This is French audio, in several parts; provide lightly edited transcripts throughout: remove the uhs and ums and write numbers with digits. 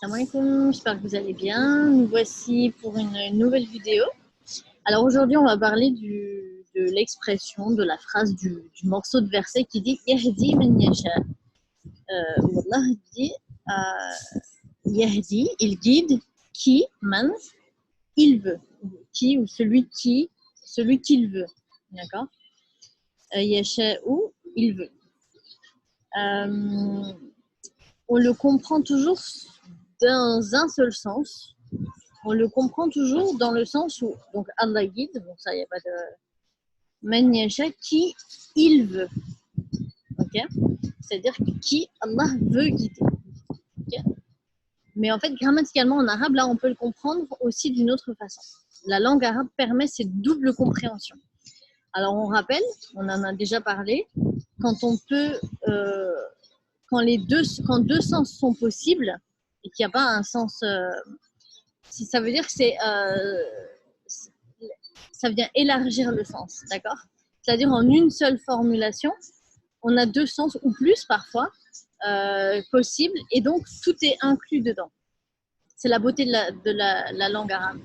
Salam alaikum, j'espère que vous allez bien. Nous voici pour une nouvelle vidéo. Alors aujourd'hui, on va parler de l'expression, de la phrase du morceau de verset qui dit Yahdi man yasha. Allah dit Yahdi, il guide qui, man, il veut. Qui ou celui qu'il veut. D'accord. Yasha ou il veut. On le comprend toujours dans un seul sens. On le comprend toujours dans le sens où, donc Allah guide, donc ça, il n'y a pas de man yasha, qui il veut. Ok. C'est-à-dire qui Allah veut guider. Okay. Mais en fait, grammaticalement en arabe, là, on peut le comprendre aussi d'une autre façon. La langue arabe permet cette double compréhension. Alors, on rappelle, on en a déjà parlé, quand on peut, quand deux sens sont possibles et qu'il n'y a pas un sens, si ça veut dire que ça vient élargir le sens, d'accord? C'est-à-dire en une seule formulation, on a deux sens ou plus parfois possibles et donc tout est inclus dedans. C'est la beauté de la langue arabe.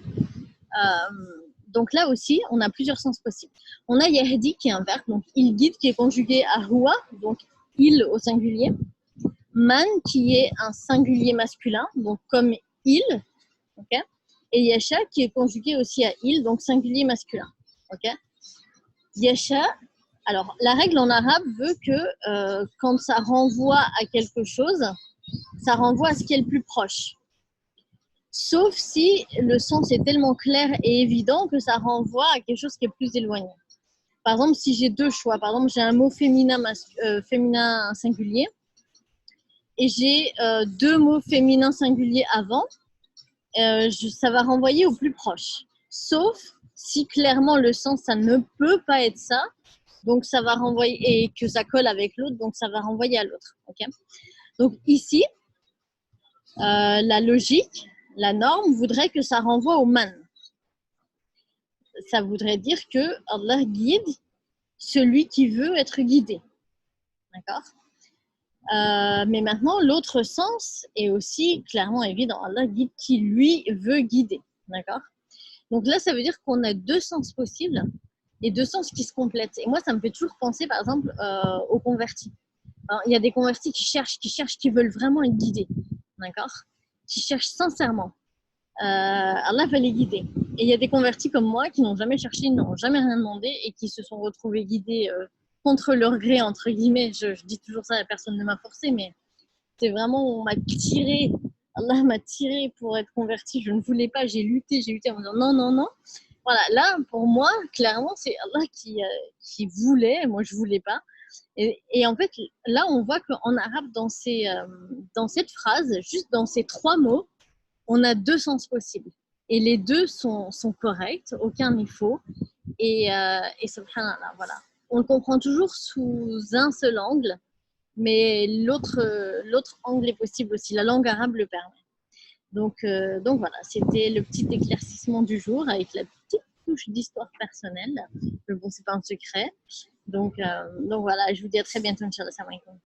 Donc là aussi, on a plusieurs sens possibles. On a Yahdi qui est un verbe, donc il guide qui est conjugué à huwa, donc il au singulier. Man qui est un singulier masculin, donc comme il, ok. Et Yasha qui est conjugué aussi à il, donc singulier masculin, ok. Yasha, alors la règle en arabe veut que quand ça renvoie à quelque chose, ça renvoie à ce qui est le plus proche. Sauf si le sens est tellement clair et évident que ça renvoie à quelque chose qui est plus éloigné. Par exemple, si j'ai deux choix, par exemple, j'ai un mot féminin singulier et j'ai deux mots féminins singuliers avant, ça va renvoyer au plus proche. Sauf si clairement le sens, ça ne peut pas être ça, donc ça va renvoyer, et que ça colle avec l'autre, donc ça va renvoyer à l'autre. Okay. Donc ici, la logique, la norme voudrait que ça renvoie au man. Ça voudrait dire que Allah guide celui qui veut être guidé. D'accord. Mais maintenant, l'autre sens est aussi clairement évident. Allah guide qui lui veut guider. D'accord. Donc là, ça veut dire qu'on a deux sens possibles et deux sens qui se complètent. Et moi, ça me fait toujours penser, par exemple, aux convertis. Alors, il y a des convertis qui veulent vraiment être guidés, d'accord, qui cherchent sincèrement. Allah va les guider. Et il y a des convertis comme moi qui n'ont jamais cherché, n'ont jamais rien demandé et qui se sont retrouvés guidés contre leur gré, entre guillemets. Je dis toujours ça, personne ne m'a forcé, mais c'est vraiment, on m'a tiré. Allah m'a tiré pour être converti. Je ne voulais pas, j'ai lutté en me disant non, non, non. Voilà, là, pour moi, clairement, c'est Allah qui voulait, moi je ne voulais pas. Et en fait, là, on voit qu'en arabe, dans cette phrase, juste dans ces trois mots, on a deux sens possibles. Et les deux sont corrects, aucun n'est faux. Et subhanallah, voilà. On le comprend toujours sous un seul angle, mais l'autre angle est possible aussi. La langue arabe le permet. Donc voilà, c'était le petit éclaircissement du jour avec la petite touche d'histoire personnelle. Mais bon, c'est pas un secret. Donc voilà, je vous dis à très bientôt, Inch'Allah. Salam alaikum.